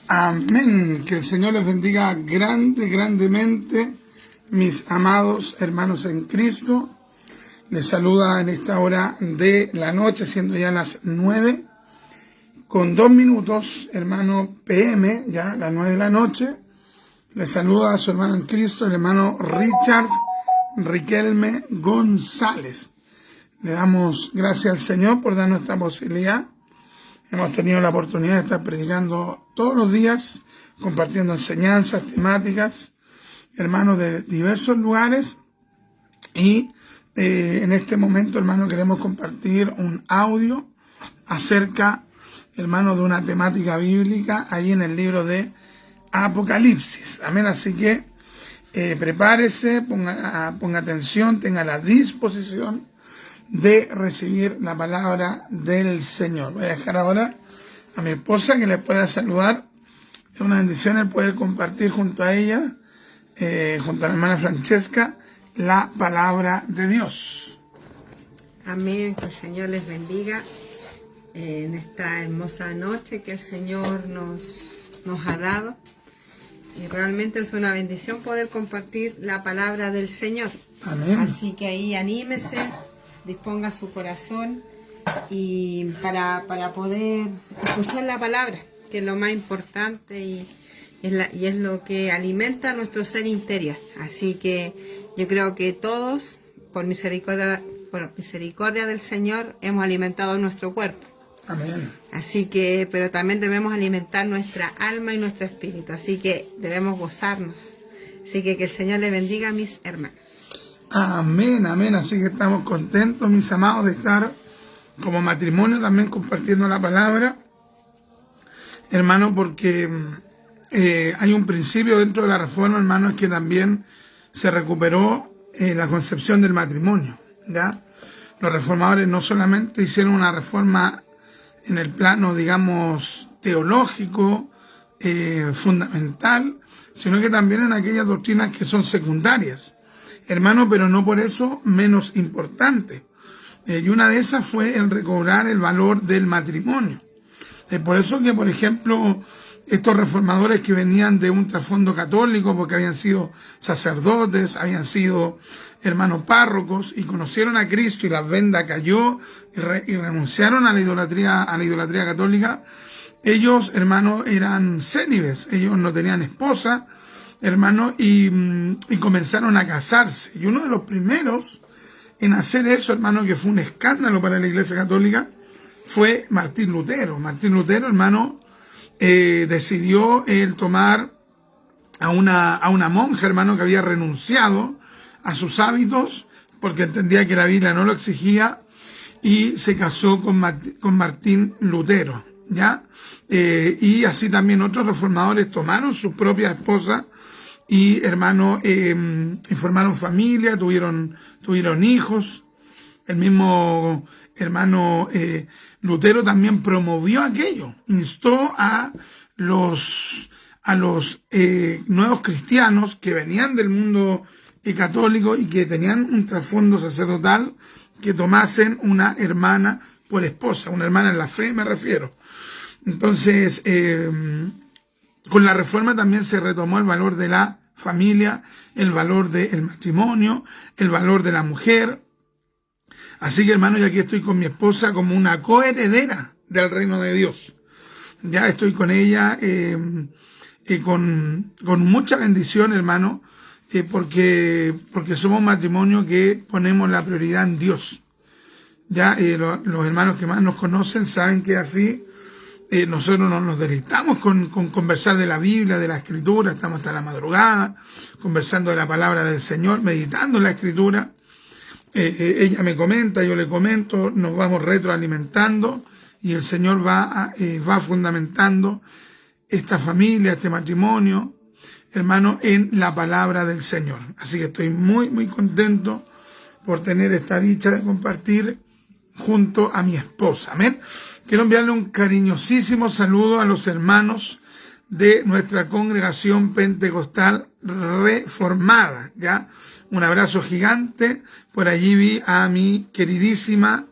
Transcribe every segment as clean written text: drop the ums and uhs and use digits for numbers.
Amén. Que el Señor les bendiga grandemente, mis amados hermanos en Cristo. Les saluda en esta hora de la noche, siendo ya las 9, con 2 minutos, hermano PM, ya las 9 de la noche. Les saluda a su hermano en Cristo, el hermano Richard Riquelme González. Le damos gracias al Señor por darnos esta posibilidad. Hemos tenido la oportunidad de estar predicando todos los días, compartiendo enseñanzas, temáticas, hermanos de diversos lugares. Y en este momento, hermano, queremos compartir un audio acerca, hermano, de una temática bíblica ahí en el libro de Apocalipsis. Amén. Así que prepárese, ponga atención, tenga la disposición de recibir la palabra del Señor. Voy a dejar ahora a mi esposa que le pueda saludar. Es una bendición el poder compartir junto a ella, junto a la hermana Francesca, la palabra de Dios. Amén, que el Señor les bendiga en esta hermosa noche que el Señor nos ha dado. Y realmente es una bendición poder compartir la palabra del Señor. Amén. Así que ahí anímese, disponga su corazón y para poder escuchar la palabra, que es lo más importante y es lo que alimenta nuestro ser interior. Así que yo creo que todos, por misericordia del Señor, hemos alimentado nuestro cuerpo. Amén. Así que, pero también debemos alimentar nuestra alma y nuestro espíritu. Así que debemos gozarnos. Así que el Señor le bendiga a mis hermanos. Amén, amén. Así que estamos contentos, mis amados, de estar como matrimonio también compartiendo la palabra, hermano, porque hay un principio dentro de la reforma, hermano, es que también se recuperó la concepción del matrimonio, ¿ya? Los reformadores no solamente hicieron una reforma en el plano, digamos, teológico, fundamental, sino que también en aquellas doctrinas que son secundarias, hermano, pero no por eso menos importante. Y una de esas fue el recobrar el valor del matrimonio. Por eso que, por ejemplo, estos reformadores que venían de un trasfondo católico, porque habían sido sacerdotes, habían sido hermanos párrocos, y conocieron a Cristo y la venda cayó y renunciaron a la idolatría católica, ellos, hermanos, eran célibes, ellos no tenían esposa, hermano, y comenzaron a casarse. Y uno de los primeros en hacer eso, hermano, que fue un escándalo para la Iglesia Católica, fue Martín Lutero. Martín Lutero, hermano, decidió tomar a una monja, hermano, que había renunciado a sus hábitos porque entendía que la Biblia no lo exigía, y se casó con Martín Lutero, ¿ya? Y así también otros reformadores tomaron sus propias esposas y, hermano, formaron familia, tuvieron hijos. El mismo hermano Lutero también promovió aquello, instó a los nuevos cristianos que venían del mundo católico y que tenían un trasfondo sacerdotal, que tomasen una hermana por esposa, una hermana en la fe me refiero. Entonces, con la reforma también se retomó el valor de la familia, el valor del matrimonio, el valor de la mujer. Así que, hermano, yo aquí estoy con mi esposa como una coheredera del reino de Dios. Ya estoy con ella con mucha bendición, hermano, porque somos un matrimonio que ponemos la prioridad en Dios. Ya los hermanos que más nos conocen saben que así nosotros nos deleitamos con conversar de la Biblia, de la Escritura. Estamos hasta la madrugada conversando de la palabra del Señor, meditando en la Escritura. Ella me comenta, yo le comento, nos vamos retroalimentando y el Señor va fundamentando esta familia, este matrimonio, hermano, en la palabra del Señor. Así que estoy muy, muy contento por tener esta dicha de compartir junto a mi esposa. Amén. Quiero enviarle un cariñosísimo saludo a los hermanos de nuestra congregación pentecostal reformada, ¿ya? Un abrazo gigante. Por allí vi a mi queridísima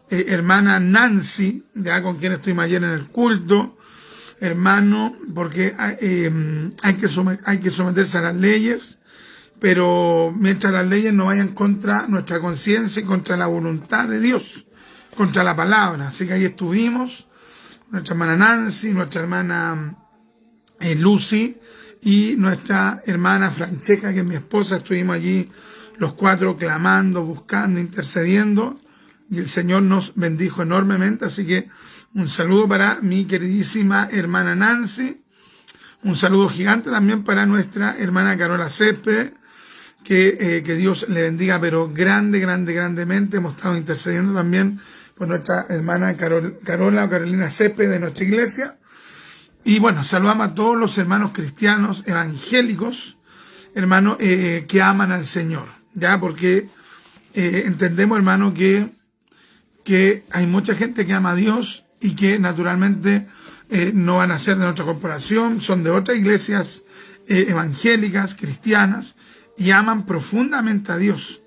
hermana Nancy, ya con quien estuvimos ayer en el culto. hermano, porque hay que someterse a las leyes, pero mientras las leyes no vayan contra nuestra conciencia y contra la voluntad de Dios, contra la palabra. Así que ahí estuvimos, nuestra hermana Nancy, nuestra hermana Lucy y nuestra hermana Francesca, que es mi esposa. Estuvimos allí los 4 clamando, buscando, intercediendo, y el Señor nos bendijo enormemente. Así que un saludo para mi queridísima hermana Nancy, un saludo gigante también para nuestra hermana Carola Céspedes, que Dios le bendiga, pero grandemente. Hemos estado intercediendo también por nuestra hermana Carola o Carolina Céspedes de nuestra iglesia. Y bueno, saludamos a todos los hermanos cristianos evangélicos, hermanos que aman al Señor, ya, porque entendemos, hermano, que hay mucha gente que ama a Dios y que naturalmente no van a ser de nuestra corporación, son de otras iglesias evangélicas, cristianas, y aman profundamente a Dios.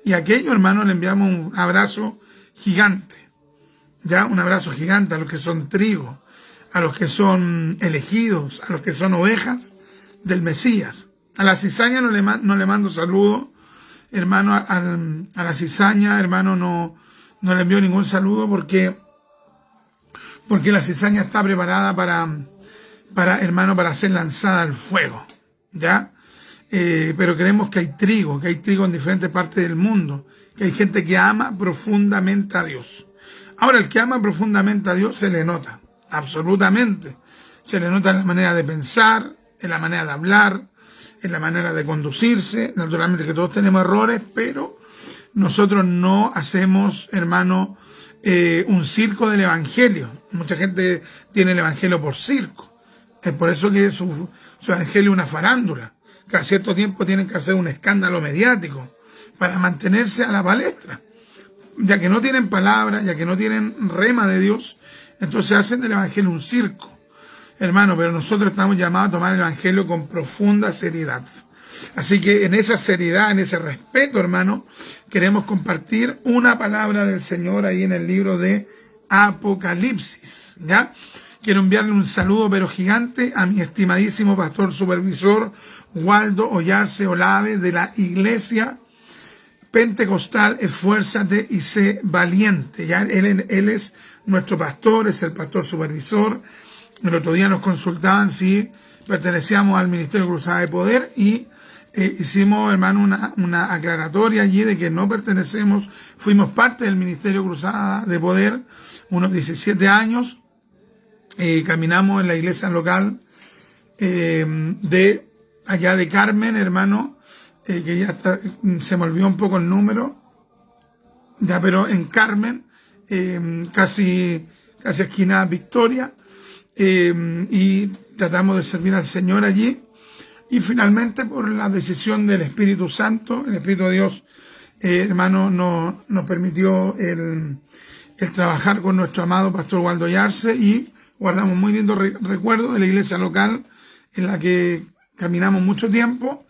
Y a aquellos hermanos le enviamos un abrazo gigante, ya, un abrazo gigante a los que son trigo, a los que son elegidos, a los que son ovejas del Mesías. A la cizaña no le mando saludo, hermano, a la cizaña, hermano, no le envío ningún saludo porque la cizaña está preparada para ser lanzada al fuego, ¿ya? Pero creemos que hay trigo en diferentes partes del mundo, que hay gente que ama profundamente a Dios. Ahora, el que ama profundamente a Dios se le nota, absolutamente. Se le nota en la manera de pensar, en la manera de hablar, en la manera de conducirse. Naturalmente que todos tenemos errores, pero nosotros no hacemos, hermano, un circo del evangelio. Mucha gente tiene el evangelio por circo. Es por eso que su evangelio es una farándula. Cada cierto tiempo tienen que hacer un escándalo mediático para mantenerse a la palestra. Ya que no tienen palabra, ya que no tienen rema de Dios, entonces hacen del evangelio un circo. Hermano, pero nosotros estamos llamados a tomar el evangelio con profunda seriedad. Así que en esa seriedad, en ese respeto, hermano, queremos compartir una palabra del Señor ahí en el libro de Apocalipsis, ¿ya? Quiero enviarle un saludo pero gigante a mi estimadísimo pastor supervisor Waldo Ollarse Olave de la Iglesia Pentecostal Esfuérzate y sé valiente. ¿Ya? Él es nuestro pastor, es el pastor supervisor. El otro día nos consultaban si pertenecíamos al Ministerio Cruzada de Poder y hicimos, hermano, una aclaratoria allí de que no pertenecemos, fuimos parte del Ministerio Cruzada de Poder unos 17 años. Caminamos en la iglesia local de allá de Carmen, hermano, que ya está, se me olvidó un poco el número, ya, pero en Carmen, casi esquina Victoria, y tratamos de servir al Señor allí. Y finalmente, por la decisión del Espíritu Santo, el Espíritu de Dios, hermano, nos permitió el trabajar con nuestro amado pastor Waldo Yarse y guardamos muy lindos recuerdos de la iglesia local en la que caminamos mucho tiempo,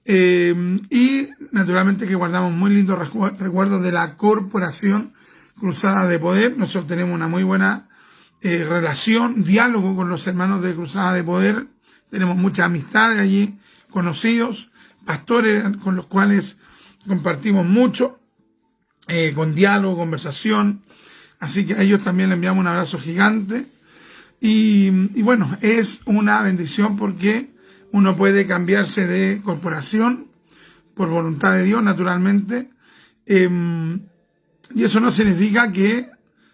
y naturalmente que guardamos muy lindos recuerdos de la Corporación Cruzada de Poder. Nosotros tenemos una muy buena relación, diálogo con los hermanos de Cruzada de Poder. Tenemos muchas amistades allí, conocidos, pastores con los cuales compartimos mucho, con diálogo, conversación. Así que a ellos también les enviamos un abrazo gigante. Y bueno, es una bendición porque uno puede cambiarse de corporación por voluntad de Dios, naturalmente. Y eso no significa que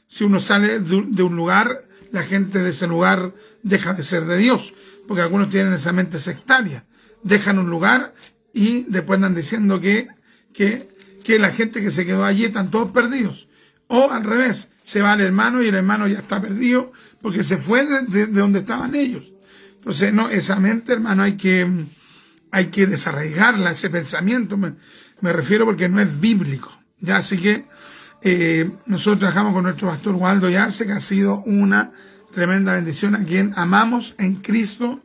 si uno sale de un lugar, la gente de ese lugar deja de ser de Dios. Porque algunos tienen esa mente sectaria. Dejan un lugar y después andan diciendo que la gente que se quedó allí están todos perdidos. O al revés, se va el hermano y el hermano ya está perdido porque se fue de donde estaban ellos. Entonces, no, esa mente, hermano, hay que desarraigarla, ese pensamiento, me refiero, porque no es bíblico. Ya, así que nosotros trabajamos con nuestro pastor Waldo Yarse, que ha sido una tremenda bendición, a quien amamos en Cristo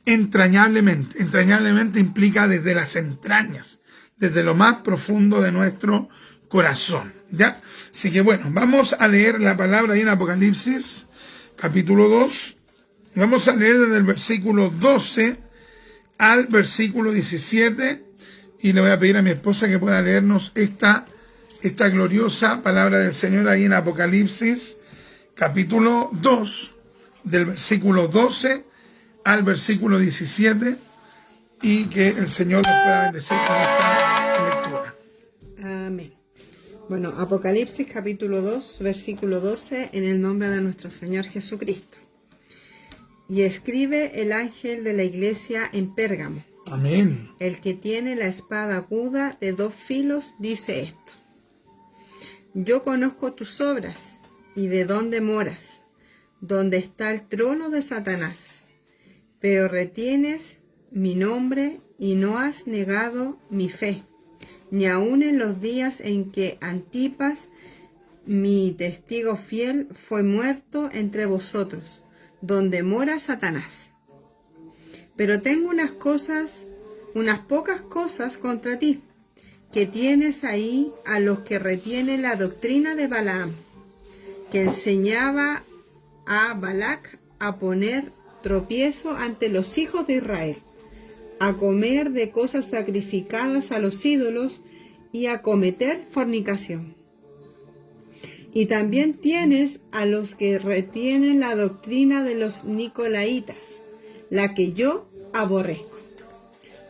entrañablemente. Entrañablemente implica desde las entrañas, desde lo más profundo de nuestro corazón. ¿Ya? Así que bueno, vamos a leer la palabra ahí en Apocalipsis, capítulo 2, Vamos a leer desde el versículo 12 al versículo 17 y le voy a pedir a mi esposa que pueda leernos esta gloriosa palabra del Señor ahí en Apocalipsis, capítulo 2, del versículo 12 al versículo 17, y que el Señor nos pueda bendecir con esta lectura. Amén. Bueno, Apocalipsis capítulo 2, versículo 12, en el nombre de nuestro Señor Jesucristo. Y escribe el ángel de la iglesia en Pérgamo. Amén. El que tiene la espada aguda de 2 filos dice esto: Yo conozco tus obras y de dónde moras, donde está el trono de Satanás, pero retienes mi nombre y no has negado mi fe, ni aun en los días en que Antipas, mi testigo fiel, fue muerto entre vosotros, donde mora Satanás. Pero tengo unas pocas cosas contra ti, que tienes ahí a los que retienen la doctrina de Balaam, que enseñaba a Balac a poner tropiezo ante los hijos de Israel, a comer de cosas sacrificadas a los ídolos y a cometer fornicación. Y también tienes a los que retienen la doctrina de los nicolaitas, la que yo aborrezco.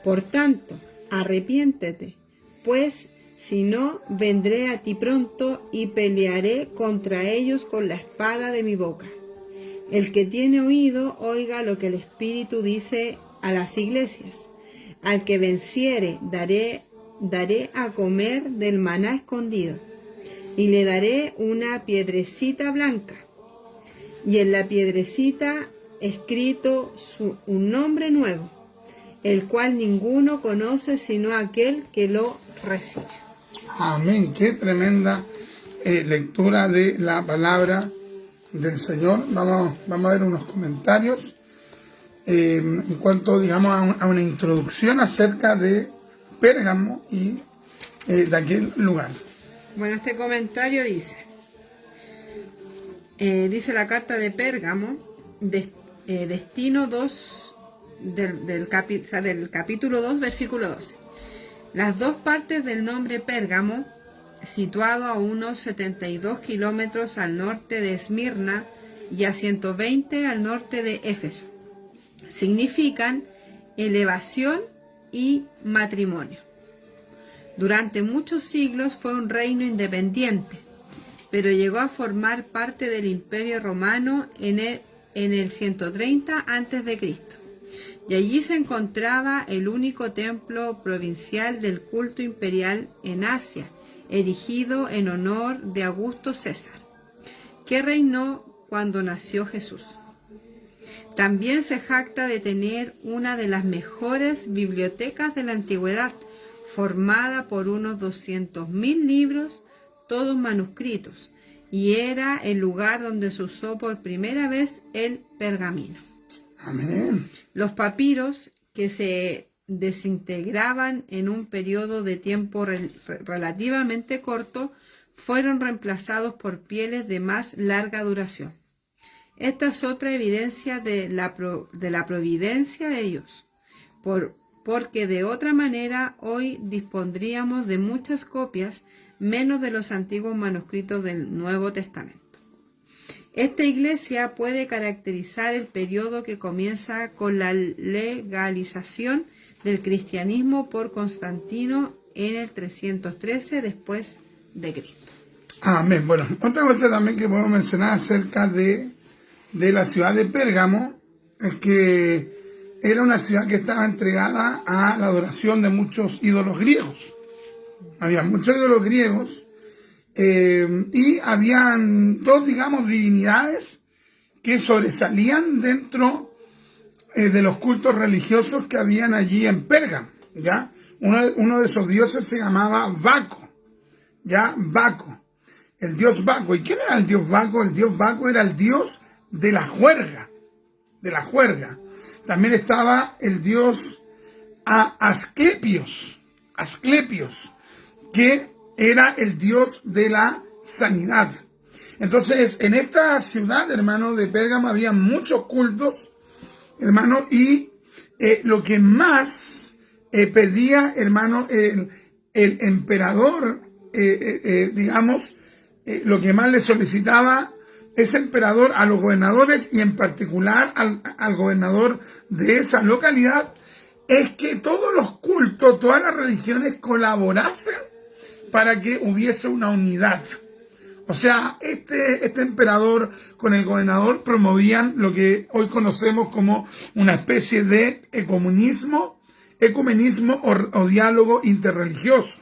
Por tanto, arrepiéntete, pues si no, vendré a ti pronto y pelearé contra ellos con la espada de mi boca. El que tiene oído, oiga lo que el Espíritu dice a las iglesias. Al que venciere, daré a comer del maná escondido, y le daré una piedrecita blanca, y en la piedrecita escrito un nombre nuevo, el cual ninguno conoce sino aquel que lo recibe. Amén. Qué tremenda lectura de la palabra del Señor. Vamos a ver unos comentarios en cuanto, digamos, a una introducción acerca de Pérgamo y de aquel lugar. Bueno, este comentario dice la carta de Pérgamo, destino 2 del capítulo 2, versículo 12. Las dos partes del nombre Pérgamo, situado a unos 72 kilómetros al norte de Esmirna y a 120 al norte de Éfeso, significan elevación y matrimonio. Durante muchos siglos fue un reino independiente, pero llegó a formar parte del Imperio Romano en el 130 a.C. Y allí se encontraba el único templo provincial del culto imperial en Asia, erigido en honor de Augusto César, que reinó cuando nació Jesús. También se jacta de tener una de las mejores bibliotecas de la antigüedad, formada por unos 200.000 libros, todos manuscritos, y era el lugar donde se usó por primera vez el pergamino. Amén. Los papiros, que se desintegraban en un periodo de tiempo relativamente corto, fueron reemplazados por pieles de más larga duración. Esta es otra evidencia de la providencia de Dios, porque de otra manera hoy dispondríamos de muchas copias, menos de los antiguos manuscritos del Nuevo Testamento. Esta iglesia puede caracterizar el periodo que comienza con la legalización del cristianismo por Constantino en el 313 después de Cristo. Amén. Bueno, otra cosa también que podemos mencionar acerca de la ciudad de Pérgamo es que era una ciudad que estaba entregada a la adoración de muchos ídolos griegos. Había muchos ídolos griegos y habían dos, digamos, divinidades que sobresalían dentro de los cultos religiosos que habían allí en Pérgamo, ¿ya? Uno de esos dioses se llamaba Baco, ¿ya? Baco, el dios Baco. ¿Y quién era el dios Baco? El dios Baco era el dios de la juerga, También estaba el dios Asclepios, que era el dios de la sanidad. Entonces, en esta ciudad, hermano, de Pérgamo, había muchos cultos hermano, y lo que más pedía, hermano, el emperador, digamos, lo que más le solicitaba ese emperador a los gobernadores y en particular al gobernador de esa localidad, es que todos los cultos, todas las religiones colaborasen para que hubiese una unidad. O sea, este emperador con el gobernador promovían lo que hoy conocemos como una especie de ecumenismo o diálogo interreligioso.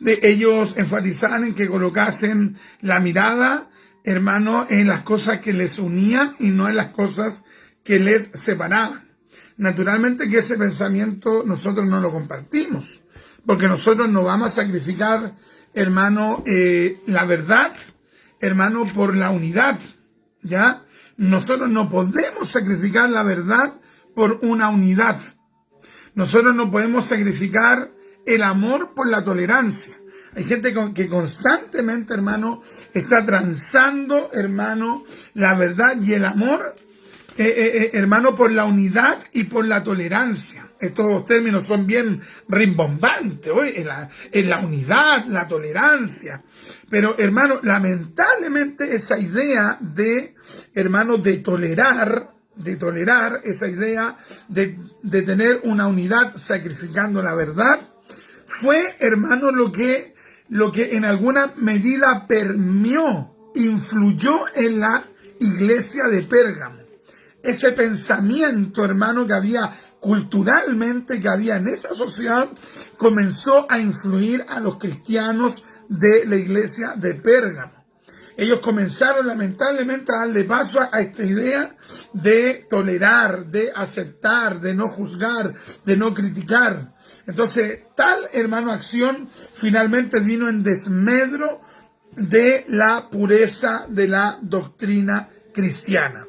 Ellos enfatizaban en que colocasen la mirada, hermano, en las cosas que les unían y no en las cosas que les separaban. Naturalmente que ese pensamiento nosotros no lo compartimos, porque nosotros no vamos a sacrificar, hermano, la verdad, hermano, por la unidad, ¿ya? Nosotros no podemos sacrificar la verdad por una unidad. Nosotros no podemos sacrificar el amor por la tolerancia. Hay gente que constantemente, hermano, está transando, hermano, la verdad y el amor, hermano, por la unidad y por la tolerancia. Estos términos son bien rimbombantes, hoy en la unidad, la tolerancia. Pero, hermano, lamentablemente esa idea de, hermano, de tolerar, esa idea de tener una unidad sacrificando la verdad, fue, hermano, lo que en alguna medida permeó, influyó en la iglesia de Pérgamo. Ese pensamiento, hermano, que había culturalmente, que había en esa sociedad, comenzó a influir a los cristianos de la iglesia de Pérgamo. Ellos comenzaron lamentablemente a darle paso a esta idea de tolerar, de aceptar, de no juzgar, de no criticar. Entonces, tal, hermano, acción finalmente vino en desmedro de la pureza de la doctrina cristiana.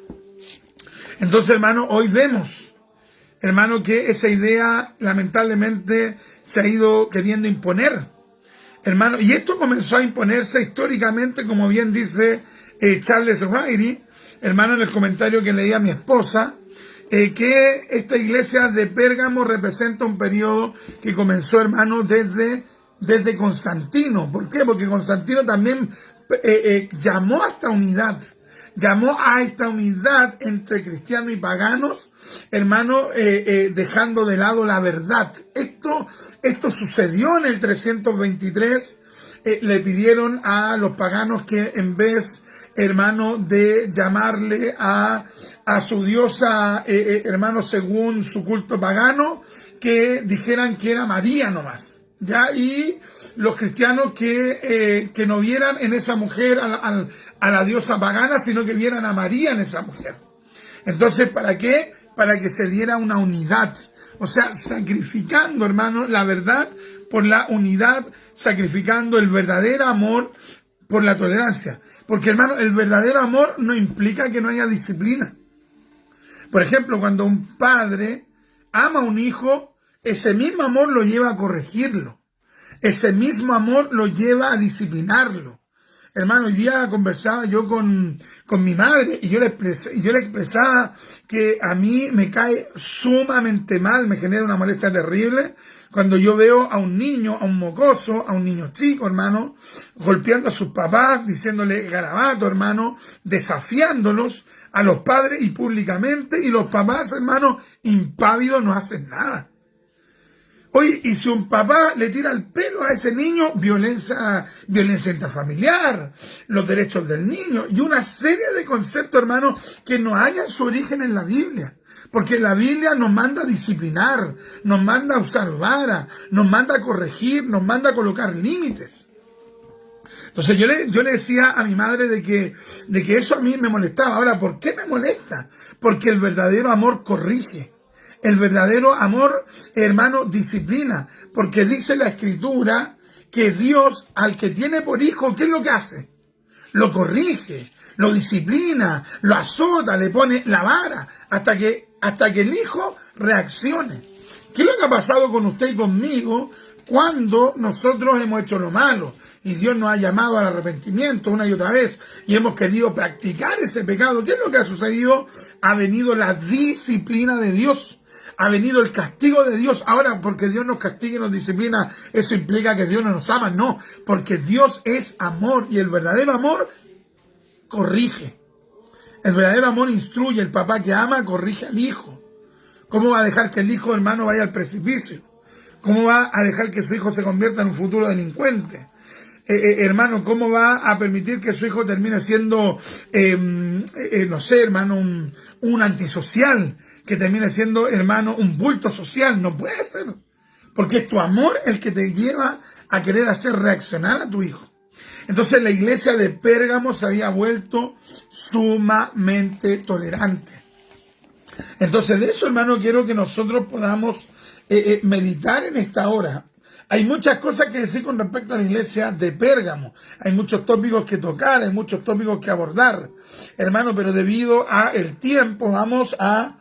Entonces, hermano, hoy vemos, hermano, que esa idea lamentablemente se ha ido queriendo imponer, hermano, y esto comenzó a imponerse históricamente, como bien dice Charles Ryrie, hermano, en el comentario que leía a mi esposa, que esta iglesia de Pérgamo representa un periodo que comenzó, hermano, desde Constantino. ¿Por qué? Porque Constantino también llamó a esta unidad entre cristianos y paganos, hermano, dejando de lado la verdad. Esto sucedió en el 323. Le pidieron a los paganos que en vez, hermano, de llamarle a su diosa, hermano, según su culto pagano, que dijeran que era María nomás, ¿ya? Y los cristianos que no vieran en esa mujer a la diosa pagana, sino que vieran a María en esa mujer. Entonces, ¿para qué? Para que se diera una unidad. O sea, sacrificando, hermano, la verdad por la unidad, sacrificando el verdadero amor por la tolerancia. Porque, hermano, el verdadero amor no implica que no haya disciplina. Por ejemplo, cuando un padre ama a un hijo, ese mismo amor lo lleva a corregirlo. Ese mismo amor lo lleva a disciplinarlo. Hermano, hoy día conversaba yo con mi madre y yo le expresaba que a mí me cae sumamente mal, me genera una molestia terrible cuando yo veo a un niño, a un mocoso, a un niño chico, hermano, golpeando a sus papás, diciéndole garabato, hermano, desafiándolos a los padres y públicamente, y los papás, hermano, impávidos, no hacen nada. Oye, y si un papá le tira el pelo a ese niño, violencia intrafamiliar, los derechos del niño y una serie de conceptos, hermano, que no hayan su origen en la Biblia. Porque la Biblia nos manda a disciplinar, nos manda a usar vara, nos manda a corregir, nos manda a colocar límites. Entonces yo le decía a mi madre de que eso a mí me molestaba. Ahora, ¿por qué me molesta? Porque el verdadero amor corrige. El verdadero amor, hermano, disciplina. Porque dice la Escritura que Dios, al que tiene por hijo, ¿qué es lo que hace? Lo corrige, lo disciplina, lo azota, le pone la vara, hasta que el hijo reaccione. ¿Qué es lo que ha pasado con usted y conmigo cuando nosotros hemos hecho lo malo? y Dios nos ha llamado al arrepentimiento una y otra vez y hemos querido practicar ese pecado. ¿Qué es lo que ha sucedido? Ha venido la disciplina de Dios. Ha venido el castigo de Dios. Ahora, porque Dios nos castiga y nos disciplina, ¿eso implica que Dios no nos ama? No, porque Dios es amor y el verdadero amor corrige. El verdadero amor instruye. El papá que ama corrige al hijo. ¿Cómo va a dejar que el hijo, hermano, vaya al precipicio? ¿Cómo va a dejar que su hijo se convierta en un futuro delincuente? Hermano, ¿cómo va a permitir que su hijo termine siendo, no sé, hermano, un antisocial? Que termine siendo, hermano, un bulto social. No puede ser. Porque es tu amor el que te lleva a querer hacer reaccionar a tu hijo. Entonces la iglesia de Pérgamo se había vuelto sumamente tolerante. Entonces de eso, hermano, quiero que nosotros podamos meditar en esta hora. Hay muchas cosas que decir con respecto a la iglesia de Pérgamo. Hay muchos tópicos que tocar, hay muchos tópicos que abordar, hermano, pero debido a el tiempo vamos a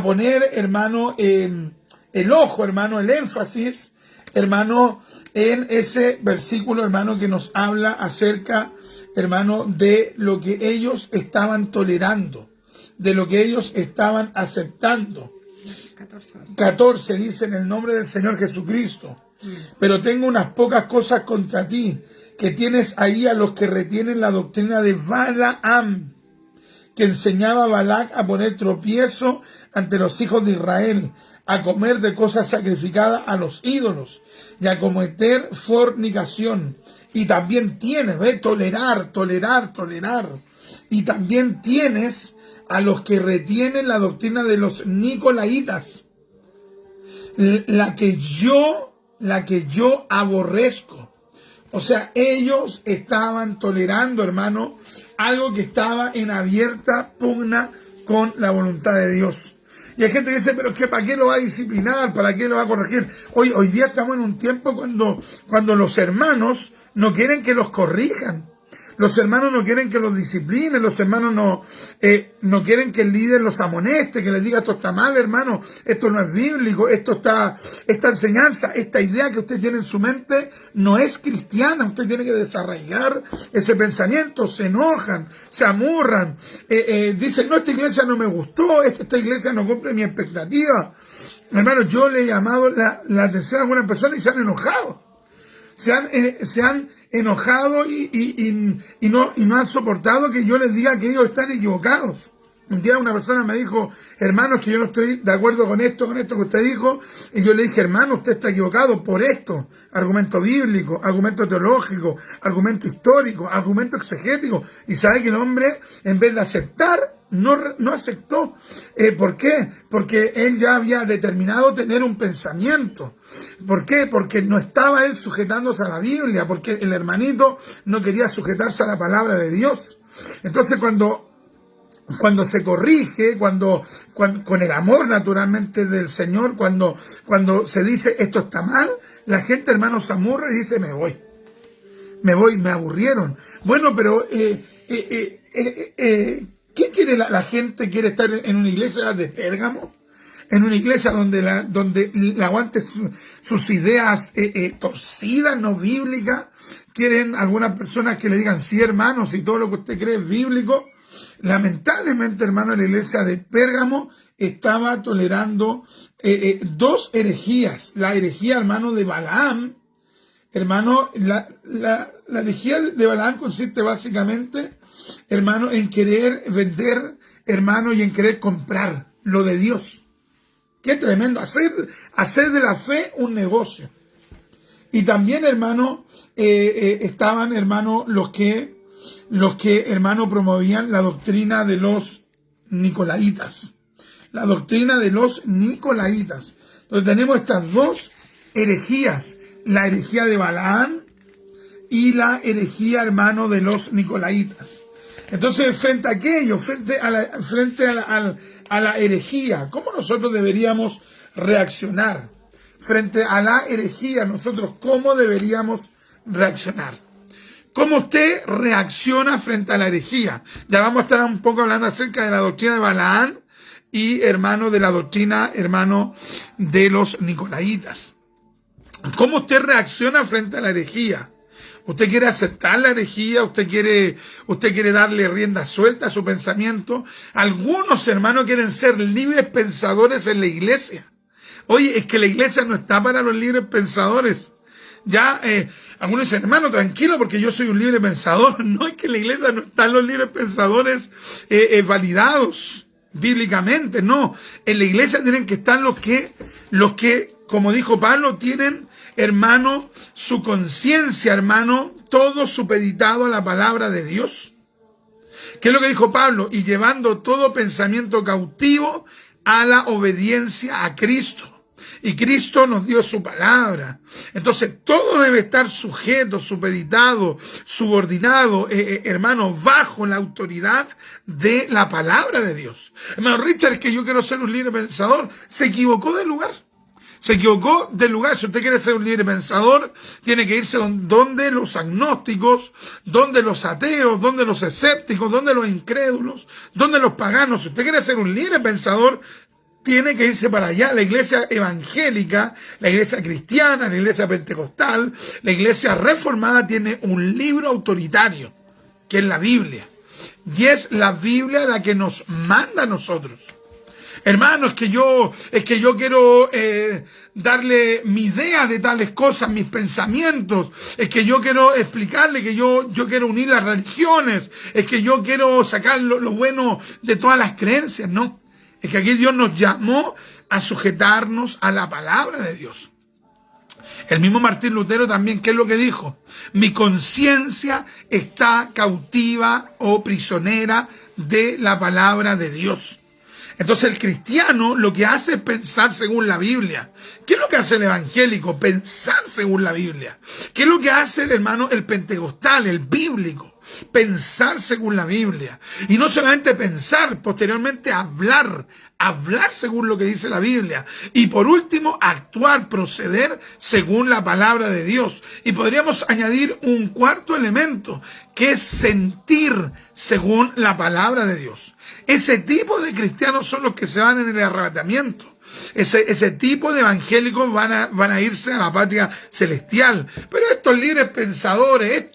poner, hermano, el ojo, hermano, el énfasis, hermano, en ese versículo, hermano, que nos habla acerca, hermano, de lo que ellos estaban tolerando, de lo que ellos estaban aceptando. 14 dice: en el nombre del Señor Jesucristo. Pero tengo unas pocas cosas contra ti, que tienes ahí a los que retienen la doctrina de Balaam, que enseñaba a Balac a poner tropiezo ante los hijos de Israel, a comer de cosas sacrificadas a los ídolos y a cometer fornicación. Y también tienes, tolerar. Y también tienes a los que retienen la doctrina de los nicolaitas, la que yo aborrezco. O sea, ellos estaban tolerando, hermano, algo que estaba en abierta pugna con la voluntad de Dios. Y hay gente que dice: pero es que ¿para qué lo va a disciplinar? ¿Para qué lo va a corregir? Hoy día estamos en un tiempo cuando los hermanos no quieren que los corrijan. Los hermanos no quieren que los disciplinen, los hermanos no quieren que el líder los amoneste, que les diga: esto está mal, hermano, esto no es bíblico, esta enseñanza, esta idea que usted tiene en su mente no es cristiana. Usted tiene que desarraigar ese pensamiento. Se enojan, se amurran, dicen: no, esta iglesia no me gustó, esta iglesia no cumple mi expectativa. Hermano, yo le he llamado la atención a algunas personas y se han enojado. Se han enojado y no han soportado que yo les diga que ellos están equivocados. Un día una persona me dijo: hermano, es que yo no estoy de acuerdo con esto que usted dijo. Y yo le dije: hermano, usted está equivocado por esto. Argumento bíblico, argumento teológico, argumento histórico, argumento exegético. Y sabe que el hombre, en vez de aceptar, no aceptó. ¿Por qué? Porque él ya había determinado tener un pensamiento. ¿Por qué? Porque no estaba él sujetándose a la Biblia, porque el hermanito no quería sujetarse a la palabra de Dios. Entonces cuando se corrige, cuando con el amor naturalmente del Señor, cuando se dice esto está mal, la gente, hermano, se amurra y dice: me voy, me aburrieron. Bueno, pero ¿qué quiere la gente? ¿Quiere estar en una iglesia de Pérgamo? En una iglesia donde le aguante sus ideas torcidas, no bíblicas. ¿Quieren algunas personas que le digan: sí, hermano, si todo lo que usted cree es bíblico? Lamentablemente, hermano, la iglesia de Pérgamo estaba tolerando dos herejías. La herejía, hermano, de Balaam. Hermano, la herejía de Balaam consiste básicamente, hermano, en querer vender, hermano, y en querer comprar lo de Dios. Qué tremendo, hacer de la fe un negocio. Y también, hermano, estaban, hermano, los que, hermano, promovían la doctrina de los nicolaitas. La doctrina de los nicolaitas. Entonces tenemos estas dos herejías. La herejía de Balaam y la herejía, hermano, de los nicolaitas. Entonces, frente a aquello, frente a la herejía, ¿cómo nosotros deberíamos reaccionar? Frente a la herejía, nosotros, ¿cómo deberíamos reaccionar? ¿Cómo usted reacciona frente a la herejía? Ya vamos a estar un poco hablando acerca de la doctrina de Balaam y, hermano, de la doctrina, hermano, de los nicolaitas. ¿Cómo usted reacciona frente a la herejía? Usted quiere aceptar la herejía, usted quiere darle rienda suelta a su pensamiento. Algunos hermanos quieren ser libres pensadores en la iglesia. Oye, es que la iglesia no está para los libres pensadores. Ya, algunos dicen, hermano, tranquilo, porque yo soy un libre pensador. No, es que en la iglesia no están los libres pensadores validados bíblicamente, no. En la iglesia tienen que estar los que, como dijo Pablo, tienen, hermano, su conciencia, hermano, todo supeditado a la palabra de Dios. ¿Qué es lo que dijo Pablo? Y llevando todo pensamiento cautivo a la obediencia a Cristo. Y Cristo nos dio su palabra. Entonces todo debe estar sujeto, supeditado, subordinado, hermano, bajo la autoridad de la palabra de Dios. Hermano Richard, es que yo quiero ser un libre pensador. Se equivocó del lugar. Se equivocó del lugar. Si usted quiere ser un libre pensador, tiene que irse donde los agnósticos, donde los ateos, donde los escépticos, donde los incrédulos, donde los paganos. Si usted quiere ser un libre pensador, tiene que irse para allá. La iglesia evangélica, la iglesia cristiana, la iglesia pentecostal, la iglesia reformada tiene un libro autoritario, que es la Biblia. Y es la Biblia la que nos manda a nosotros. Hermano, es que yo quiero darle mi idea de tales cosas, mis pensamientos. Es que yo quiero explicarle que yo quiero unir las religiones. Es que yo quiero sacar lo bueno de todas las creencias, ¿no? Es que aquí Dios nos llamó a sujetarnos a la palabra de Dios. El mismo Martín Lutero también, ¿qué es lo que dijo? Mi conciencia está cautiva o prisionera de la palabra de Dios. Entonces el cristiano lo que hace es pensar según la Biblia. ¿Qué es lo que hace el evangélico? Pensar según la Biblia. ¿Qué es lo que hace el hermano, el pentecostal, el bíblico? Pensar según la Biblia. Y no solamente pensar, posteriormente hablar según lo que dice la Biblia. Y por último, actuar, proceder según la palabra de Dios. Y podríamos añadir un cuarto elemento, que es sentir según la palabra de Dios. Ese tipo de cristianos son los que se van en el arrebatamiento. Ese tipo de evangélicos van a irse a la patria celestial. Pero estos libres pensadores,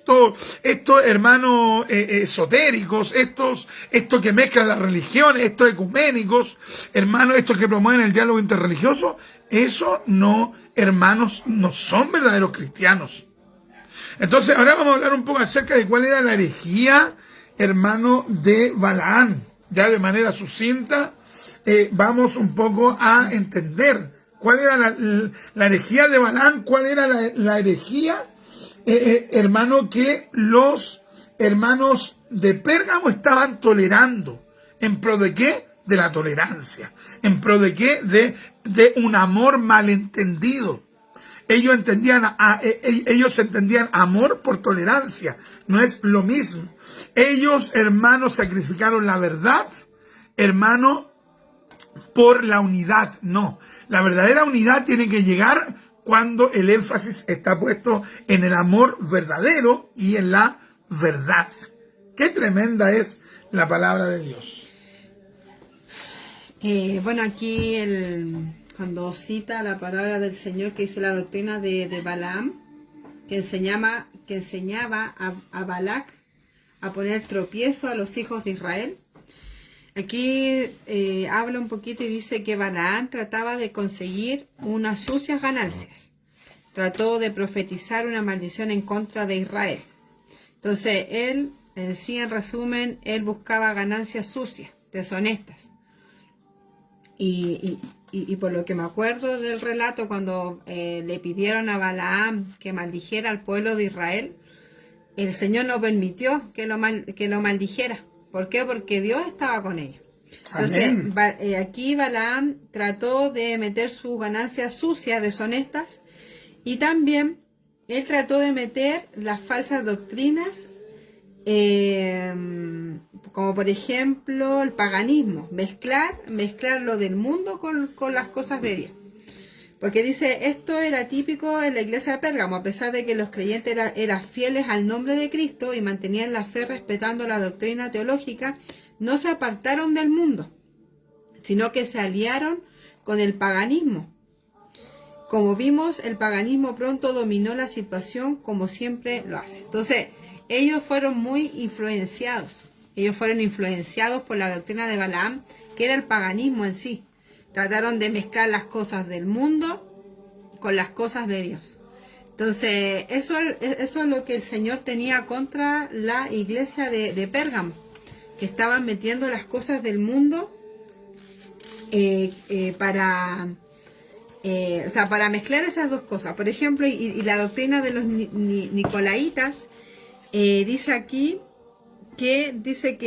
estos hermanos esotéricos, estos que mezclan las religiones, estos ecuménicos, hermanos, estos que promueven el diálogo interreligioso, eso no, hermanos, no son verdaderos cristianos. Entonces, ahora vamos a hablar un poco acerca de cuál era la herejía, hermano, de Balaam. Ya de manera sucinta, vamos un poco a entender cuál era la herejía de Balaam, cuál era la herejía, hermano, que los hermanos de Pérgamo estaban tolerando. ¿En pro de qué? De la tolerancia. ¿En pro de qué? De un amor malentendido. Ellos entendían amor por tolerancia. No es lo mismo. Ellos, hermanos, sacrificaron la verdad, hermano, por la unidad. No, la verdadera unidad tiene que llegar cuando el énfasis está puesto en el amor verdadero y en la verdad. Qué tremenda es la palabra de Dios. Bueno, aquí cuando cita la palabra del Señor, que dice la doctrina de Balaam, que enseñaba a Balac a poner tropiezo a los hijos de Israel. Aquí habla un poquito y dice que Balaam trataba de conseguir unas sucias ganancias. Trató de profetizar una maldición en contra de Israel. Entonces, él, en sí, en resumen, él buscaba ganancias sucias, deshonestas. Y por lo que me acuerdo del relato, cuando le pidieron a Balaam que maldijera al pueblo de Israel, el Señor no permitió que lo maldijera. ¿Por qué? Porque Dios estaba con ellos. Entonces, aquí Balaam trató de meter sus ganancias sucias, deshonestas, y también él trató de meter las falsas doctrinas, como por ejemplo el paganismo, mezclar lo del mundo con las cosas de Dios. Porque dice, esto era típico en la iglesia de Pérgamo, a pesar de que los creyentes eran fieles al nombre de Cristo y mantenían la fe respetando la doctrina teológica, no se apartaron del mundo, sino que se aliaron con el paganismo. Como vimos, el paganismo pronto dominó la situación como siempre lo hace. Entonces, ellos fueron muy influenciados. Ellos fueron influenciados por la doctrina de Balaam, que era el paganismo en sí. Trataron de mezclar las cosas del mundo con las cosas de Dios. Entonces, eso es lo que el Señor tenía contra la iglesia de Pérgamo, que estaban metiendo las cosas del mundo para mezclar esas dos cosas. Por ejemplo, y la doctrina de los nicolaitas, dice aquí que dice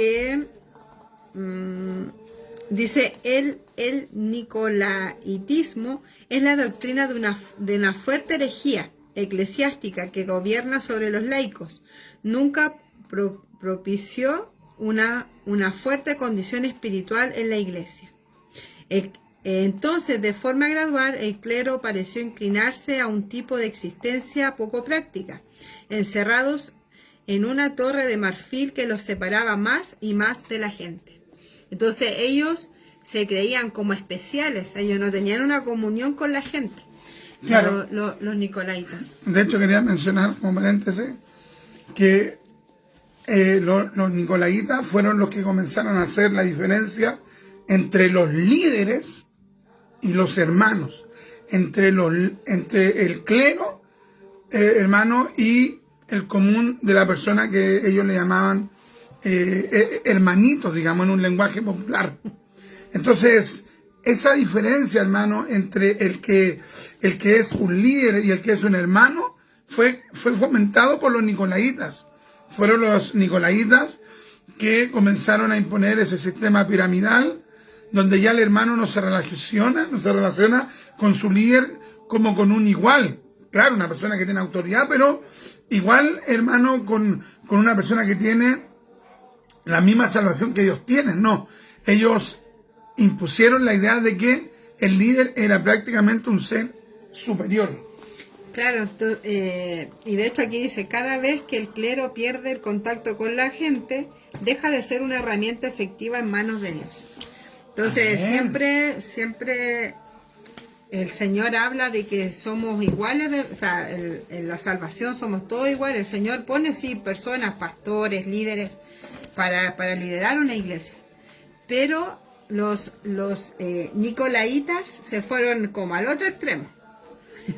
el nicolaitismo es la doctrina de una fuerte herejía eclesiástica que gobierna sobre los laicos. Nunca propició una fuerte condición espiritual en la iglesia. Entonces, de forma gradual, el clero pareció inclinarse a un tipo de existencia poco práctica, encerrados en una torre de marfil que los separaba más y más de la gente. Entonces, ellos se creían como especiales, ellos no tenían una comunión con la gente. Claro. Los nicolaitas. De hecho, quería mencionar como paréntesis que los nicolaitas fueron los que comenzaron a hacer la diferencia entre los líderes y los hermanos, entre el clero, hermano, y el común de la persona, que ellos le llamaban hermanitos, digamos, en un lenguaje popular. Entonces, esa diferencia, hermano, entre el que es un líder y el que es un hermano fue fomentado por los nicolaitas. Fueron los nicolaitas que comenzaron a imponer ese sistema piramidal, donde ya el hermano no se relaciona con su líder como con un igual. Claro, una persona que tiene autoridad, pero igual, hermano, con una persona que tiene la misma salvación que ellos tienen. No, ellos impusieron la idea de que el líder era prácticamente un ser superior. Claro, y de hecho aquí dice, cada vez que el clero pierde el contacto con la gente, deja de ser una herramienta efectiva en manos de Dios. Entonces, siempre el Señor habla de que somos iguales, en la salvación somos todos iguales. El Señor pone, sí, personas, pastores, líderes, para liderar una iglesia. Pero los nicolaitas se fueron como al otro extremo,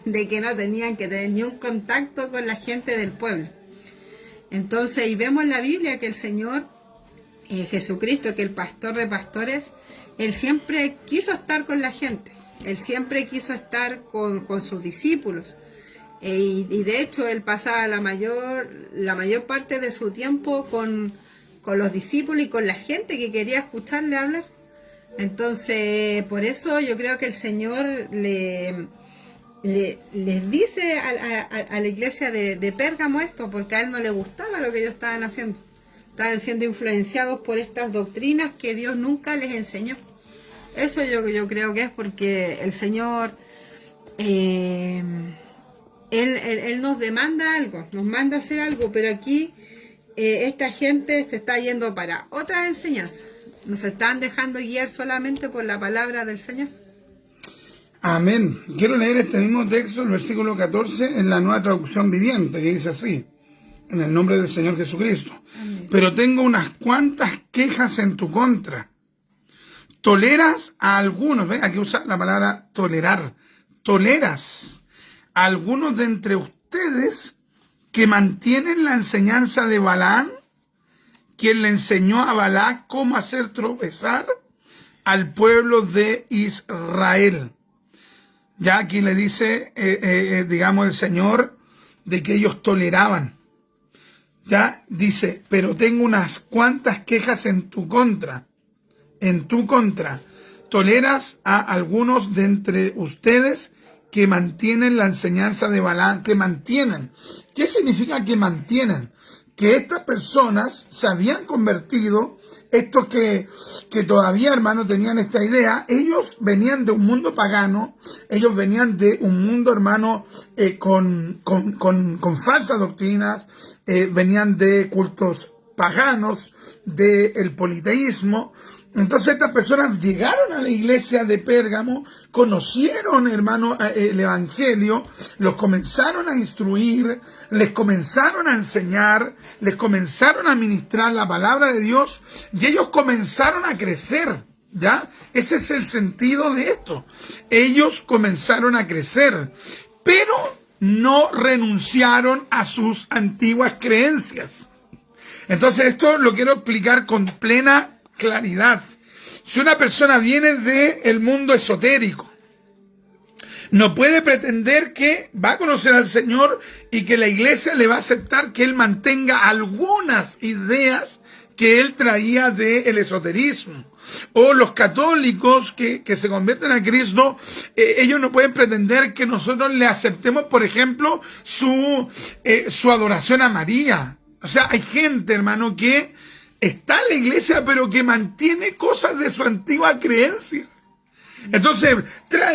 de que no tenían que tener ni un contacto con la gente del pueblo. Entonces, y vemos en la Biblia que el Señor Jesucristo, que el pastor de pastores, Él siempre quiso estar con la gente, Él siempre quiso estar con sus discípulos, y de hecho Él pasaba la mayor parte de su tiempo con los discípulos y con la gente que quería escucharle hablar. Entonces, por eso yo creo que el Señor les dice a la iglesia de Pérgamo esto, porque a Él no le gustaba lo que ellos estaban haciendo. Estaban siendo influenciados por estas doctrinas que Dios nunca les enseñó. Eso yo creo que es porque el Señor, Él nos demanda algo, nos manda hacer algo, pero aquí esta gente se está yendo para otras enseñanzas. Nos están dejando guiar solamente por la palabra del Señor. Amén. Quiero leer este mismo texto, el versículo 14, en la Nueva Traducción Viviente, que dice así: en el nombre del Señor Jesucristo. Amén. Pero tengo unas cuantas quejas en tu contra. Toleras a algunos, ¿ves? Aquí usa la palabra tolerar. Toleras a algunos de entre ustedes que mantienen la enseñanza de Balaam, quien le enseñó a Balac cómo hacer tropezar al pueblo de Israel. Ya aquí le dice, digamos, el Señor, de que ellos toleraban. Ya dice, pero tengo unas cuantas quejas en tu contra. En tu contra. Toleras a algunos de entre ustedes que mantienen la enseñanza de Balaam, que mantienen. ¿Qué significa que mantienen? Que estas personas se habían convertido, estos que todavía, hermano, tenían esta idea. Ellos venían de un mundo pagano, ellos venían de un mundo, hermano, con falsas doctrinas, venían de cultos paganos, del politeísmo, Entonces estas personas llegaron a la iglesia de Pérgamo, conocieron, hermano, el evangelio, los comenzaron a instruir, les comenzaron a enseñar, les comenzaron a ministrar la palabra de Dios y ellos comenzaron a crecer, ¿ya? Ese es el sentido de esto. Ellos comenzaron a crecer, pero no renunciaron a sus antiguas creencias. Entonces esto lo quiero explicar con plena claridad. Si una persona viene del mundo esotérico, no puede pretender que va a conocer al Señor y que la iglesia le va a aceptar que él mantenga algunas ideas que él traía del esoterismo. O los católicos que se convierten a Cristo, ellos no pueden pretender que nosotros le aceptemos, por ejemplo, su adoración a María. O sea, hay gente, hermano, que está en la iglesia, pero que mantiene cosas de su antigua creencia. Entonces,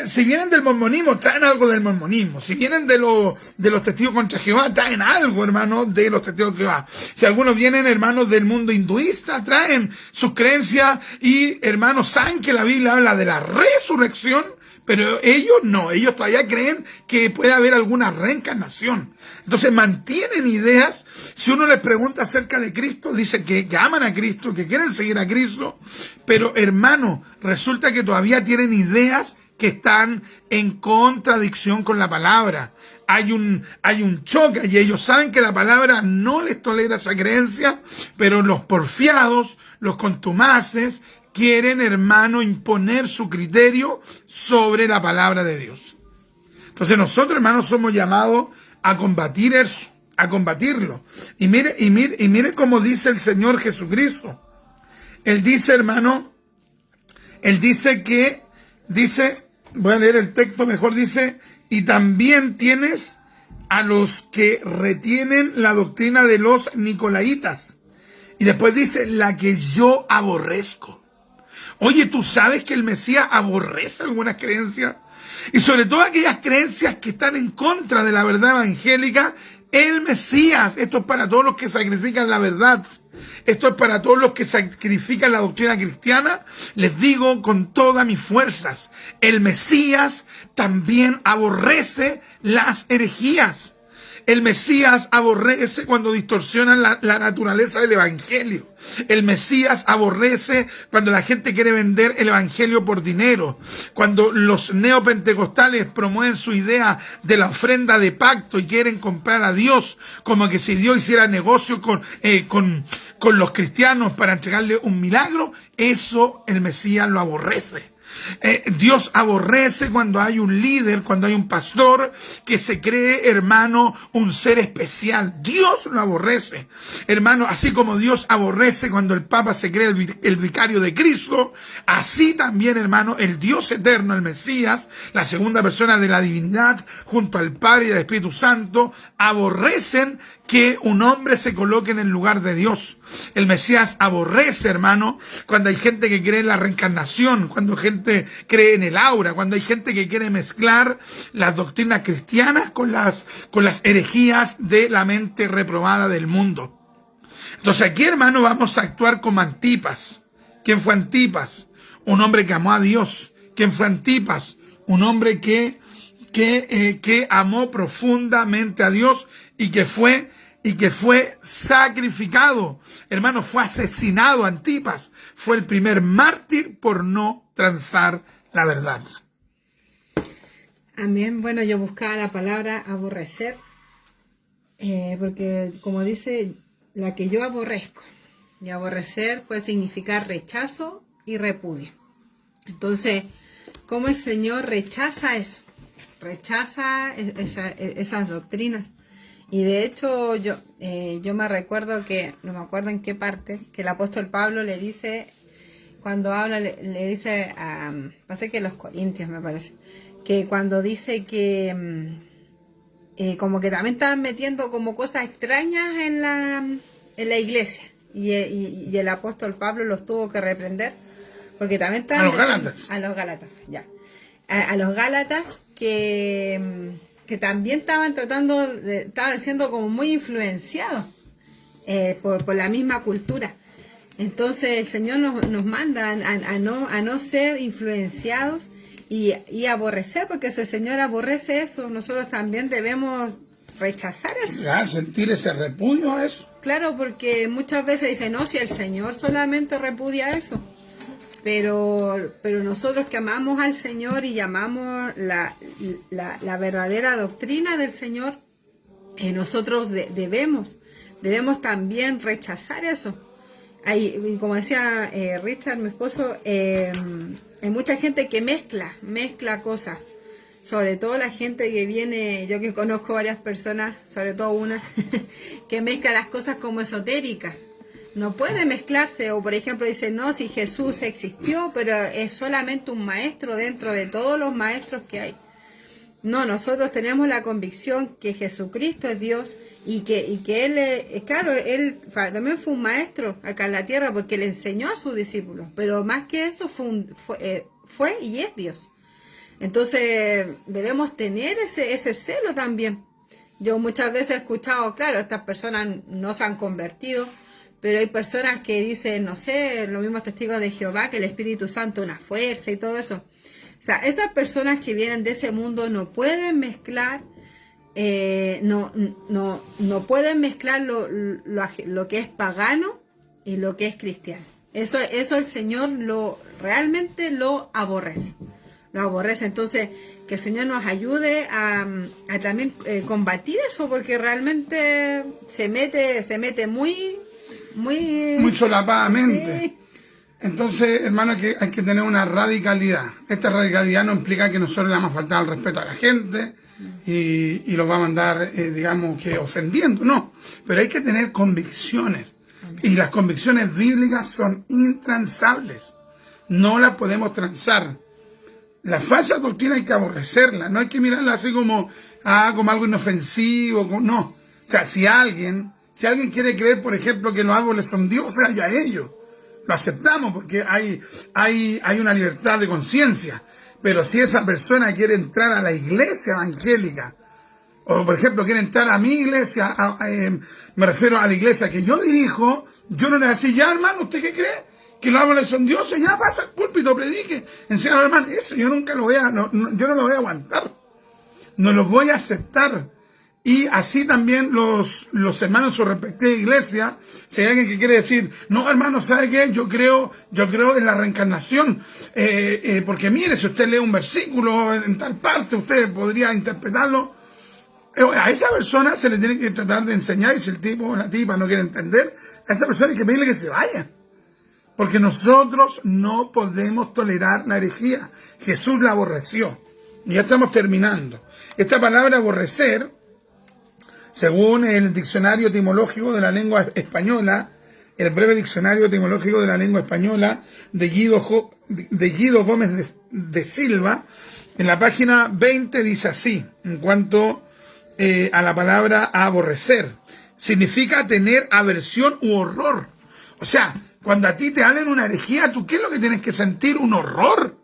si vienen del mormonismo, traen algo del mormonismo. Si vienen de los testigos contra Jehová, traen algo, hermano, de los testigos de Jehová. Si algunos vienen, hermanos, del mundo hinduista, traen sus creencias y, hermanos, saben que la Biblia habla de la resurrección, pero ellos no, ellos todavía creen que puede haber alguna reencarnación. Entonces mantienen ideas. Si uno les pregunta acerca de Cristo, dice que aman a Cristo, que quieren seguir a Cristo, pero hermano, resulta que todavía tienen ideas que están en contradicción con la palabra. Hay un choque y ellos saben que la palabra no les tolera esa creencia, pero los porfiados, los contumaces, quieren, hermano, imponer su criterio sobre la palabra de Dios. Entonces nosotros, hermanos, somos llamados a combatir eso, a combatirlo. Y mire cómo dice el Señor Jesucristo. Él dice, hermano, voy a leer el texto mejor, dice, y también tienes a los que retienen la doctrina de los nicolaitas. Y después dice, la que yo aborrezco. Oye, ¿tú sabes que el Mesías aborrece algunas creencias? Y sobre todo aquellas creencias que están en contra de la verdad evangélica. El Mesías, esto es para todos los que sacrifican la verdad. Esto es para todos los que sacrifican la doctrina cristiana. Les digo con todas mis fuerzas, el Mesías también aborrece las herejías. El Mesías aborrece cuando distorsionan la naturaleza del evangelio. El Mesías aborrece cuando la gente quiere vender el evangelio por dinero. Cuando los neopentecostales promueven su idea de la ofrenda de pacto y quieren comprar a Dios, como que si Dios hiciera negocio con los cristianos para entregarle un milagro, eso el Mesías lo aborrece. Dios aborrece cuando hay un líder, cuando hay un pastor que se cree, hermano, un ser especial. Dios lo aborrece, hermano, así como Dios aborrece cuando el Papa se cree el vicario de Cristo, así también, hermano, el Dios eterno, el Mesías, la segunda persona de la divinidad, junto al Padre y al Espíritu Santo, aborrecen que un hombre se coloque en el lugar de Dios. El Mesías aborrece, hermano, cuando hay gente que cree en la reencarnación, cuando gente cree en el aura, cuando hay gente que quiere mezclar las doctrinas cristianas con las herejías de la mente reprobada del mundo. Entonces aquí, hermano, vamos a actuar como Antipas. ¿Quién fue Antipas? Un hombre que amó a Dios. ¿Quién fue Antipas? Un hombre que amó profundamente a Dios y que fue sacrificado. Hermano, fue asesinado. Antipas fue el primer mártir por no transar la verdad. Amén. Bueno, yo buscaba la palabra aborrecer, porque como dice, la que yo aborrezco. Y aborrecer puede significar rechazo y repudio. Entonces, ¿cómo el Señor rechaza eso? Rechaza esas doctrinas. Y de hecho yo me recuerdo que, no me acuerdo en qué parte, que el apóstol Pablo le dice, cuando habla, le dice a, parece que los Corintios me parece, que cuando dice que como que también estaban metiendo como cosas extrañas en la iglesia. Y el apóstol Pablo los tuvo que reprender, porque también estaban... A los Gálatas. A los Gálatas, ya. A los Gálatas que también estaban estaban siendo como muy influenciados por la misma cultura. Entonces el Señor nos manda a no ser influenciados y aborrecer, porque si el Señor aborrece eso, nosotros también debemos rechazar eso. Ya, sentir ese repudio a eso. Claro, porque muchas veces dicen, no, si el Señor solamente repudia eso. Pero nosotros que amamos al Señor y llamamos la verdadera doctrina del Señor, nosotros debemos también rechazar eso. Y como decía Richard, mi esposo, hay mucha gente que mezcla cosas. Sobre todo la gente que viene, yo que conozco varias personas, sobre todo una, que mezcla las cosas como esotéricas. No puede mezclarse, o por ejemplo dice, no, si Jesús existió, pero es solamente un maestro dentro de todos los maestros que hay. No, nosotros tenemos la convicción que Jesucristo es Dios y que Él, claro, Él también fue un maestro acá en la tierra porque le enseñó a sus discípulos, pero más que eso fue y es Dios. Entonces debemos tener ese celo también. Yo muchas veces he escuchado, claro, estas personas no se han convertido, pero hay personas que dicen, no sé, los mismos testigos de Jehová, que el Espíritu Santo es una fuerza y todo eso. O sea, esas personas que vienen de ese mundo no pueden mezclar, no pueden mezclar lo que es pagano y lo que es cristiano. Eso el Señor realmente lo aborrece. Lo aborrece. Entonces, que el Señor nos ayude a también combatir eso, porque realmente se mete muy solapadamente. Sí. Entonces, hermano, hay que tener una radicalidad. Esta radicalidad no implica que nosotros le vamos a faltar al respeto a la gente y lo vamos a andar, digamos, que ofendiendo. No, pero hay que tener convicciones. Y las convicciones bíblicas son intransables. No las podemos transar. La falsa doctrina hay que aborrecerla. No hay que mirarla así como algo inofensivo. No. O sea, si alguien quiere creer, por ejemplo, que los árboles son dioses, allá ellos. Lo aceptamos porque hay una libertad de conciencia. Pero si esa persona quiere entrar a la iglesia evangélica, o por ejemplo quiere entrar a mi iglesia, me refiero a la iglesia que yo dirijo, yo no le voy a decir, ya hermano, ¿usted qué cree? Que los árboles son dioses, ya pasa al púlpito, predique, enseña a los hermanos. Eso yo nunca lo voy a, yo no lo voy a aguantar. No los voy a aceptar. Y así también los hermanos de su respectiva iglesia, si hay alguien que quiere decir, no hermano, ¿sabe qué? Yo creo en la reencarnación, porque mire, si usted lee un versículo en tal parte, usted podría interpretarlo. A esa persona se le tiene que tratar de enseñar, y si el tipo o la tipa no quiere entender, a esa persona hay que pedirle que se vaya. Porque nosotros no podemos tolerar la herejía. Jesús la aborreció. Y ya estamos terminando. Esta palabra aborrecer, según el diccionario etimológico de la lengua española, el breve diccionario etimológico de la lengua española de Guido Gómez de Silva, en la página 20 dice así, en cuanto a la palabra aborrecer. Significa tener aversión u horror. O sea, cuando a ti te hablan una herejía, ¿tú qué es lo que tienes que sentir? Un horror.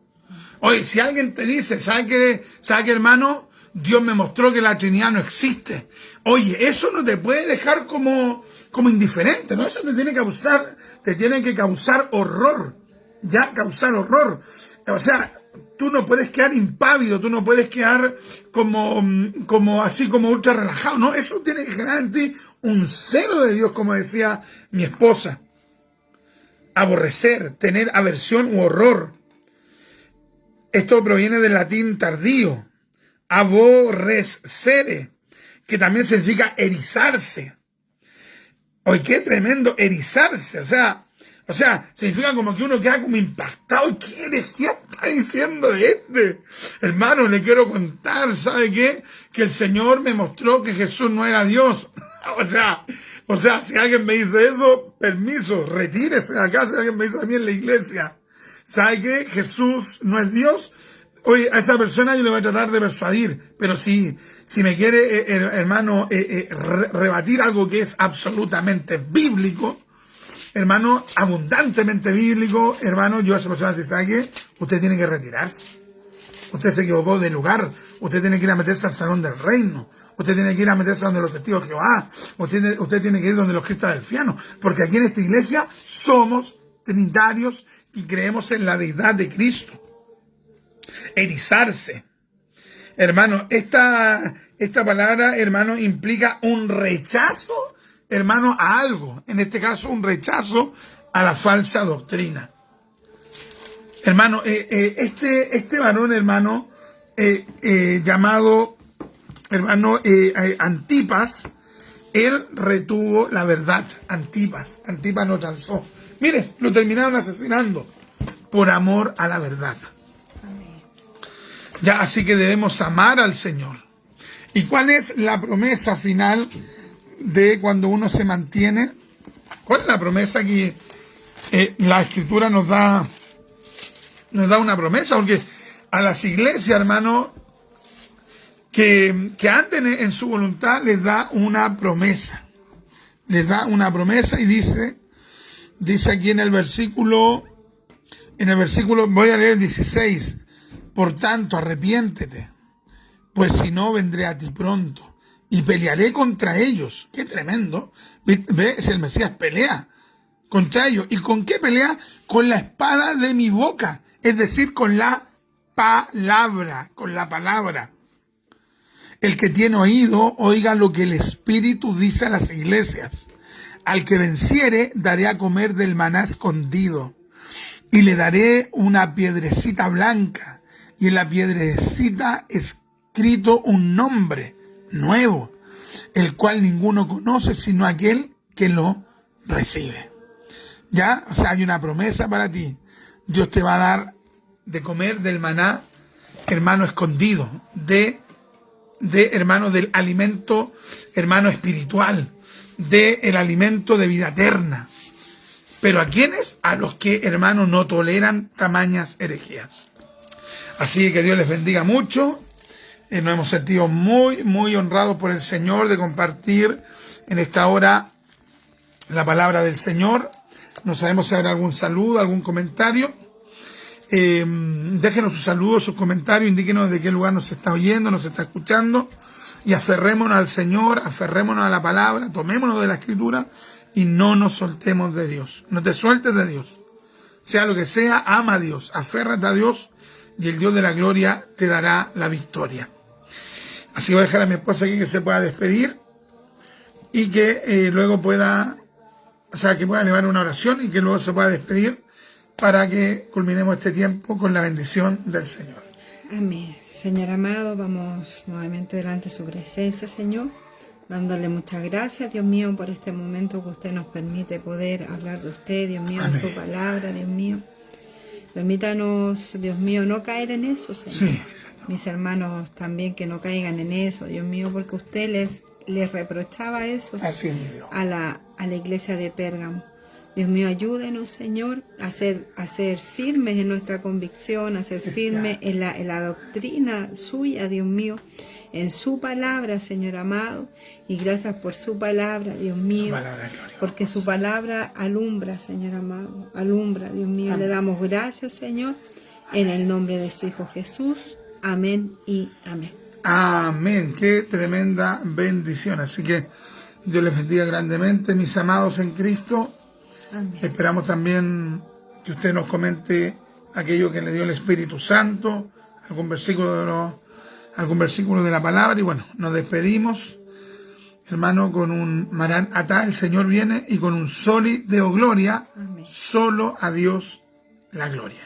Oye, si alguien te dice, ¿sabe qué, hermano? Dios me mostró que la Trinidad no existe. Oye, eso no te puede dejar como indiferente, ¿no? Eso te tiene que causar horror. Ya, causar horror. O sea, tú no puedes quedar impávido, tú no puedes quedar así como ultra relajado, ¿no? Eso tiene que generar en ti un celo de Dios, como decía mi esposa. Aborrecer, tener aversión u horror. Esto proviene del latín tardío, aborrecere, que también significa erizarse. Oye, qué tremendo erizarse, o sea, significa como que uno queda como impactado. ¿Qué herejía está diciendo hermano? Le quiero contar, ¿sabe qué? Que el Señor me mostró que Jesús no era Dios. O sea, si alguien me dice eso, permiso, retírese de acá. Si alguien me dice a mí en la iglesia, ¿sabe qué? Jesús no es Dios. Oye, a esa persona yo le voy a tratar de persuadir, pero si me quiere, hermano, rebatir algo que es absolutamente bíblico, hermano, abundantemente bíblico, hermano, yo a esa persona, ¿sabe qué? Usted tiene que retirarse. Usted se equivocó de lugar. Usted tiene que ir a meterse al salón del reino. Usted tiene que ir a meterse donde los testigos de Jehová. Usted tiene que ir donde los cristadelfianos. Porque aquí en esta iglesia somos trinitarios y creemos en la deidad de Cristo. Erizarse. Hermano, esta palabra, hermano, implica un rechazo, hermano, a algo. En este caso, un rechazo a la falsa doctrina. Hermano, este varón, hermano, llamado, hermano, Antipas, él retuvo la verdad. Antipas no transó. Mire, lo terminaron asesinando por amor a la verdad. Ya, así que debemos amar al Señor. ¿Y cuál es la promesa final de cuando uno se mantiene? ¿Cuál es la promesa que la Escritura nos da una promesa? Porque a las iglesias, hermano, que anden en su voluntad, les da una promesa. Les da una promesa y dice aquí en el versículo, voy a leer el 16. Por tanto, arrepiéntete, pues si no, vendré a ti pronto y pelearé contra ellos. ¡Qué tremendo! ¿Ve? Si el Mesías pelea contra ellos. ¿Y con qué pelea? Con la espada de mi boca, es decir, con la palabra, El que tiene oído, oiga lo que el Espíritu dice a las iglesias. Al que venciere, daré a comer del maná escondido, y le daré una piedrecita blanca, y en la piedrecita escrito un nombre nuevo, el cual ninguno conoce sino aquel que lo recibe. ¿Ya? O sea, hay una promesa para ti. Dios te va a dar de comer del maná, hermano, escondido, hermano, del alimento, hermano, espiritual, del alimento de vida eterna. ¿Pero a quiénes? A los que, hermano, no toleran tamañas herejías. Así que Dios les bendiga mucho. Nos hemos sentido muy, muy honrados por el Señor de compartir en esta hora la palabra del Señor. No sabemos si habrá algún saludo, algún comentario. Déjenos sus saludos, sus comentarios, indíquenos de qué lugar nos está oyendo, nos está escuchando. Y aferrémonos al Señor, aferrémonos a la palabra, tomémonos de la Escritura y no nos soltemos de Dios. No te sueltes de Dios. Sea lo que sea, ama a Dios, aférrate a Dios y el Dios de la gloria te dará la victoria. Así voy a dejar a mi esposa aquí que se pueda despedir y que luego pueda, que pueda elevar una oración y que luego se pueda despedir para que culminemos este tiempo con la bendición del Señor. Amén. Señor amado, vamos nuevamente delante de su presencia, Señor, dándole muchas gracias, Dios mío, por este momento que usted nos permite poder hablar de usted, Dios mío, de su palabra, Dios mío. Permítanos, Dios mío, no caer en eso, Señor. Sí. Mis hermanos también que no caigan en eso, Dios mío, porque usted les reprochaba eso a la iglesia de Pérgamo. Dios mío, ayúdenos, Señor, a ser firmes en nuestra convicción, a ser firmes en la doctrina suya, Dios mío, en su palabra, Señor amado. Y gracias por su palabra, Dios mío, porque su palabra alumbra, Señor amado, alumbra, Dios mío. Amén. Le damos gracias, Señor, en el nombre de su Hijo Jesús. Amén y amén. Amén. Qué tremenda bendición. Así que Dios les bendiga grandemente, mis amados en Cristo. Amén. Esperamos también que usted nos comente aquello que le dio el Espíritu Santo, algún versículo de la palabra. Y bueno, nos despedimos, hermano, con un Marán Atá, el Señor viene, y con un Soli Deo Gloria. Amén. Solo a Dios la gloria.